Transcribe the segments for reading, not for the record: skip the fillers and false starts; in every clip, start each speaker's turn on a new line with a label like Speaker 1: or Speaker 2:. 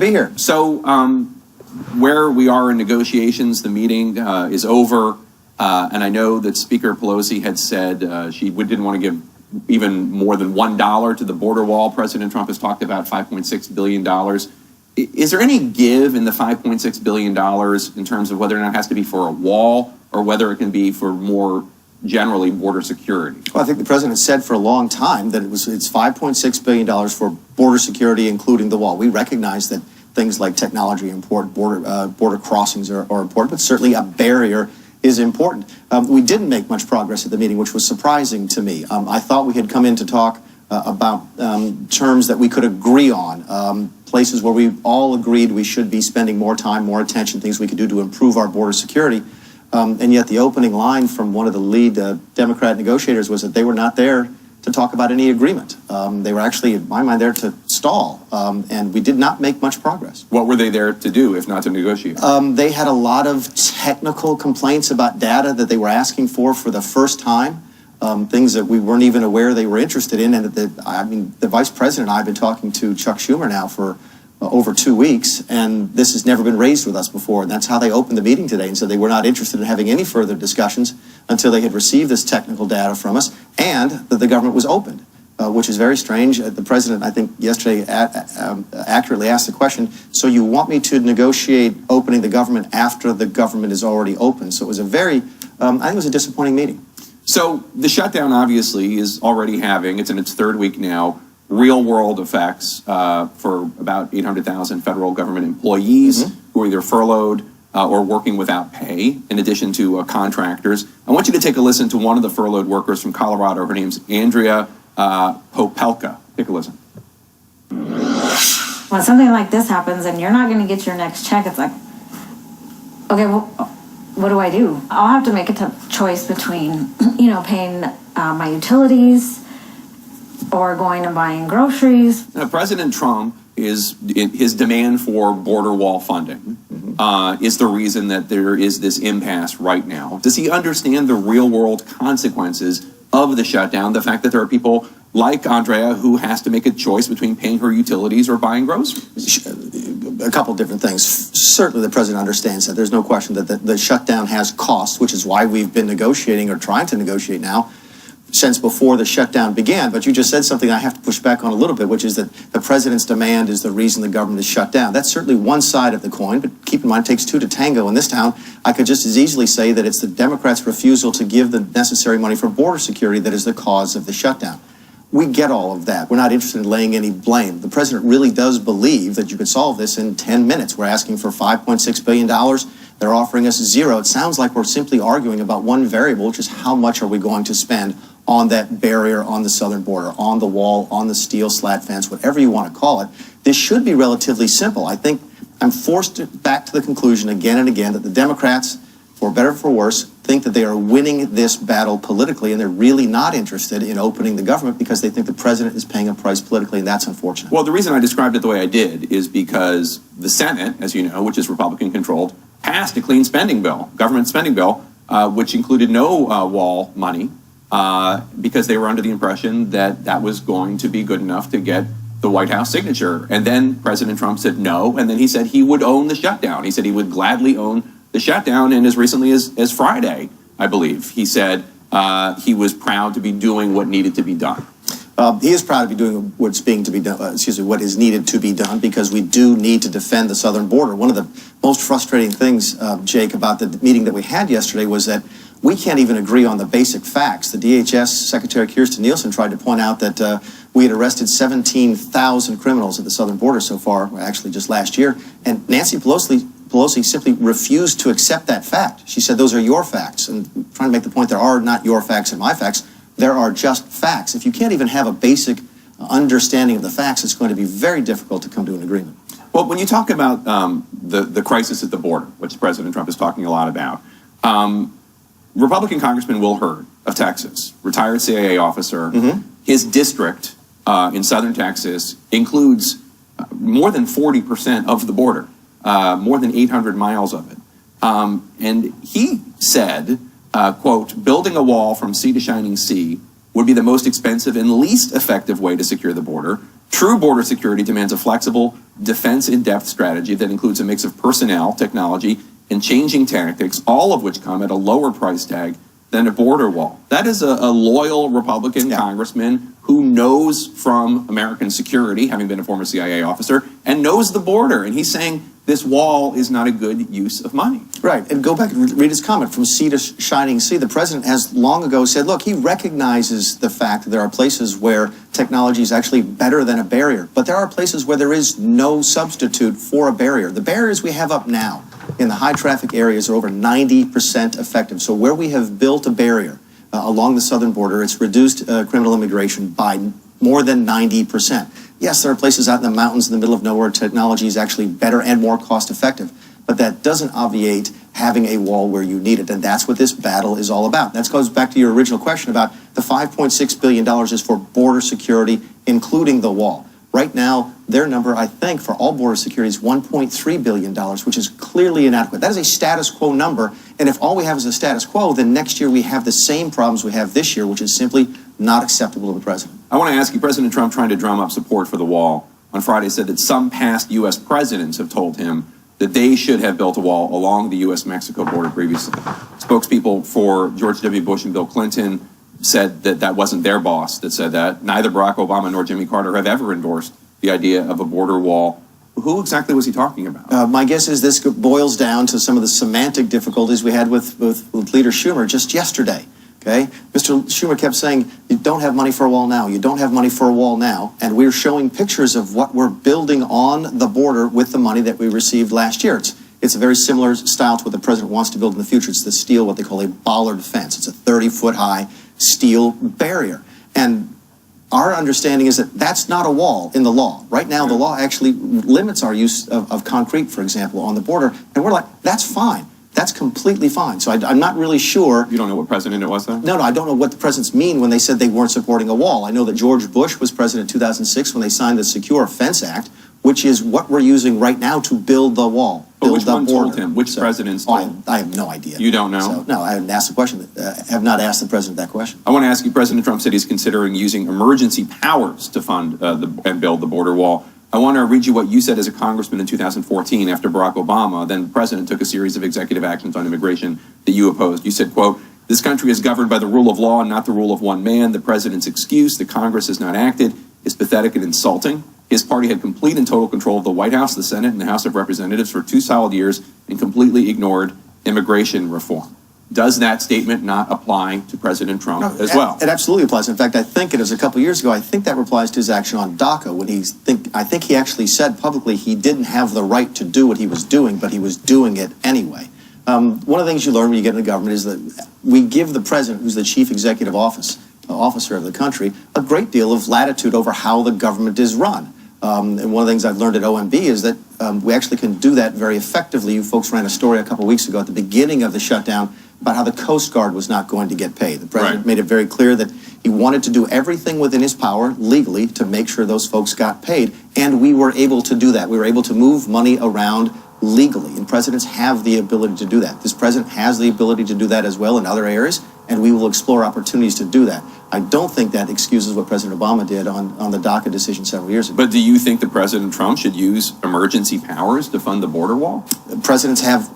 Speaker 1: Be here.
Speaker 2: So where we are in negotiations, the meeting is over, and I know that Speaker Pelosi had said she didn't want to give even more than $1 to the border wall. President Trump has talked about $5.6 billion. Is there any give in the $5.6 billion in terms of whether or not it has to be for a wall or whether it can be for more generally border security?
Speaker 1: Well, I think the president said for a long time that it's $5.6 billion for border security, including the wall. We recognize that things like technology are important, border crossings are important, but certainly a barrier is important. We didn't make much progress at the meeting, which was surprising to me. I thought we had come in to talk about terms that we could agree on, places where we all agreed we should be spending more time, more attention, things we could do to improve our border security. And yet the opening line from one of the lead Democrat negotiators was that they were not there to talk about any agreement. They were actually, in my mind, there to stall, and we did not make much progress.
Speaker 2: What were they there to do, if not to negotiate?
Speaker 1: They had a lot of technical complaints about data that they were asking for the first time, things that we weren't even aware they were interested in. And the vice president and I have been talking to Chuck Schumer now for over 2 weeks, and this has never been raised with us before. And that's how they opened the meeting today and said they were not interested in having any further discussions until they had received this technical data from us and that the government was opened, which is very strange. The president, I think, yesterday accurately asked the question, so you want me to negotiate opening the government after the government is already open? So it was a very, I think it was a disappointing meeting.
Speaker 2: So the shutdown obviously is already having, it's in its third week now, real world effects for about 800,000 federal government employees who are either furloughed or working without pay, in addition to contractors. I want you to take a listen to one of the furloughed workers from Colorado. Her name's Andrea Popelka. Take a listen.
Speaker 3: When something like this happens and you're not going to get your next check, it's like, okay, well, what do I do? I'll have to make a tough choice between, paying my utilities or going and buying groceries.
Speaker 2: Now, President Trump his demand for border wall funding is the reason that there is this impasse right now. Does he understand the real world consequences of the shutdown? The fact that there are people like Andrea who has to make a choice between paying her utilities or buying groceries?
Speaker 1: A couple different things. Certainly the president understands that. There's no question that the shutdown has costs, which is why we've been negotiating or trying to negotiate now since before the shutdown began. But you just said something I have to push back on a little bit, which is that the president's demand is the reason the government is shut down. That's certainly one side of the coin, but keep in mind it takes two to tango in this town. I could just as easily say that it's the Democrats' refusal to give the necessary money for border security that is the cause of the shutdown. We get all of that. We're not interested in laying any blame. The president really does believe that you could solve this in 10 minutes. We're asking for $5.6 billion. They're offering us zero. It sounds like we're simply arguing about one variable, which is how much are we going to spend on that barrier on the southern border, on the wall, on the steel slat fence, whatever you want to call it. This should be relatively simple. I think I'm forced back to the conclusion again and again that the Democrats, for better or for worse, think that they are winning this battle politically, and they're really not interested in opening the government because they think the president is paying a price politically, and that's unfortunate.
Speaker 2: Well, the reason I described it the way I did is because the Senate, as you know, which is Republican-controlled, passed a clean spending bill, government spending bill, which included no wall money, because they were under the impression that that was going to be good enough to get the White House signature. And then President Trump said no, and then he said he would own the shutdown. He said he would gladly own the shutdown, and as recently as Friday, I believe, he said he was proud to be doing what needed to be done.
Speaker 1: He is proud to be doing what is needed to be done, because we do need to defend the southern border. One of the most frustrating things, Jake, about the meeting that we had yesterday was that we can't even agree on the basic facts. The DHS Secretary Kirstjen Nielsen tried to point out that we had arrested 17,000 criminals at the southern border so far, actually just last year, and Nancy Pelosi simply refused to accept that fact. She said, those are your facts. And trying to make the point, there are not your facts and my facts. There are just facts. If you can't even have a basic understanding of the facts, it's going to be very difficult to come to an agreement.
Speaker 2: Well, when you talk about the crisis at the border, which President Trump is talking a lot about, Republican Congressman Will Hurd of Texas, retired CIA officer, his district in southern Texas includes more than 40% of the border. More than 800 miles of it. And he said, quote, building a wall from sea to shining sea would be the most expensive and least effective way to secure the border. True border security demands a flexible, defense-in-depth strategy that includes a mix of personnel, technology, and changing tactics, all of which come at a lower price tag than a border wall. That is a loyal Republican congressman who knows from American security, having been a former CIA officer, and knows the border. And he's saying this wall is not a good use of money.
Speaker 1: Right, and go back and read his comment, from sea to shining sea. The president has long ago said, look, he recognizes the fact that there are places where technology is actually better than a barrier, but there are places where there is no substitute for a barrier. The barriers we have up now in the high traffic areas are over 90% effective. So where we have built a barrier along the southern border, it's reduced criminal immigration by more than 90%. Yes, there are places out in the mountains in the middle of nowhere technology is actually better and more cost effective, but that doesn't obviate having a wall where you need it, and that's what this battle is all about. That goes back to your original question about the $5.6 billion is for border security, including the wall. Right now, their number, I think, for all border security is $1.3 billion, which is clearly inadequate. That is a status quo number, and if all we have is a status quo, then next year we have the same problems we have this year, which is simply not acceptable to the president.
Speaker 2: I want to ask you, President Trump, trying to drum up support for the wall, on Friday said that some past U.S. presidents have told him that they should have built a wall along the U.S.-Mexico border previously. Spokespeople for George W. Bush and Bill Clinton said that that wasn't their boss that said that. Neither Barack Obama nor Jimmy Carter have ever endorsed the idea of a border wall. Who exactly was he talking about?
Speaker 1: My guess is this boils down to some of the semantic difficulties we had with Leader Schumer just yesterday. Okay, Mr. Schumer kept saying, you don't have money for a wall now, you don't have money for a wall now, and we're showing pictures of what we're building on the border with the money that we received last year. It's a very similar style to what the president wants to build in the future. It's the steel, what they call a bollard fence. It's a 30-foot high steel barrier. And our understanding is that that's not a wall in the law. Right now, the law actually limits our use of concrete, for example, on the border, and we're like, that's fine. That's completely fine. So I'm not really sure.
Speaker 2: You don't know what president it was, though?
Speaker 1: No, I don't know what the presidents mean when they said they weren't supporting a wall. I know that George Bush was president in 2006 when they signed the Secure Fence Act, which is what we're using right now to build the wall.
Speaker 2: But which one told him? Which presidents told him?
Speaker 1: I have no idea.
Speaker 2: You don't know?
Speaker 1: So, no, I haven't asked the question. Have not asked the president that question.
Speaker 2: I want to ask you, President Trump said he's considering using emergency powers to fund and build the border wall. I want to read you what you said as a congressman in 2014 after Barack Obama, then the president, took a series of executive actions on immigration that you opposed. You said, quote, "This country is governed by the rule of law and not the rule of one man. The president's excuse that Congress has not acted is pathetic and insulting. His party had complete and total control of the White House, the Senate, and the House of Representatives for 2 solid years and completely ignored immigration reform." Does that statement not apply to President Trump as well?
Speaker 1: It absolutely applies. In fact, I think it was a couple of years ago, I think that applies to his action on DACA when I think he actually said publicly he didn't have the right to do what he was doing, but he was doing it anyway. One of the things you learn when you get in the government is that we give the president, who's the chief executive officer of the country, a great deal of latitude over how the government is run. And one of the things I've learned at OMB is that we actually can do that very effectively. You folks ran a story a couple of weeks ago at the beginning of the shutdown about how the Coast Guard was not going to get paid. The president made it very clear that he wanted to do everything within his power legally to make sure those folks got paid, and we were able to do that. We were able to move money around legally, and presidents have the ability to do that. This president has the ability to do that as well in other areas, and we will explore opportunities to do that. I don't think that excuses what President Obama did on the DACA decision several years ago.
Speaker 2: But do you think that President Trump should use emergency powers to fund the border wall?
Speaker 1: Presidents have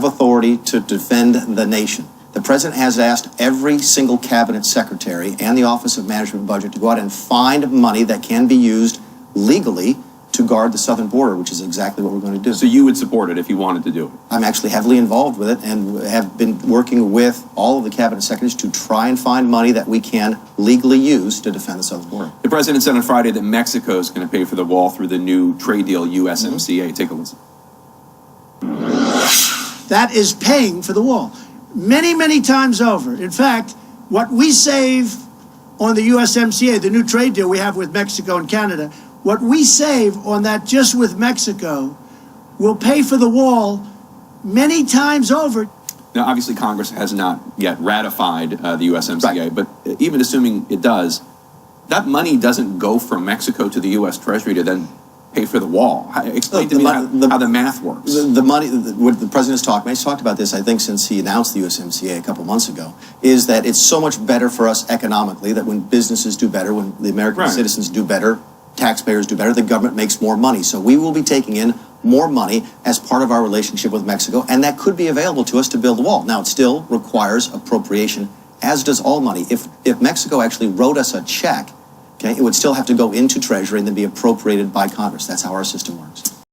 Speaker 1: authority to defend the nation. The president has asked every single cabinet secretary and the Office of Management and Budget to go out and find money that can be used legally to guard the southern border, which is exactly what we're going to do.
Speaker 2: So you would support it if you wanted to do it?
Speaker 1: I'm actually heavily involved with it and have been working with all of the cabinet secretaries to try and find money that we can legally use to defend the southern border.
Speaker 2: The president said on Friday that Mexico is going to pay for the wall through the new trade deal USMCA. Take a listen.
Speaker 4: That is paying for the wall. Many, many times over. In fact, what we save on the USMCA, the new trade deal we have with Mexico and Canada, what we save on that just with Mexico will pay for the wall many times over.
Speaker 2: Now, obviously, Congress has not yet ratified the USMCA, but even assuming it does, that money doesn't go from Mexico to the U.S. Treasury to then pay for the wall? Explain to me how the math works.
Speaker 1: The money, what the president has talked about, he's talked about this, I think, since he announced the USMCA a couple months ago, is that it's so much better for us economically that when businesses do better, when the American citizens do better, taxpayers do better, the government makes more money. So we will be taking in more money as part of our relationship with Mexico, and that could be available to us to build the wall. Now, it still requires appropriation, as does all money. If Mexico actually wrote us a check, okay, it would still have to go into Treasury and then be appropriated by Congress. That's how our system works.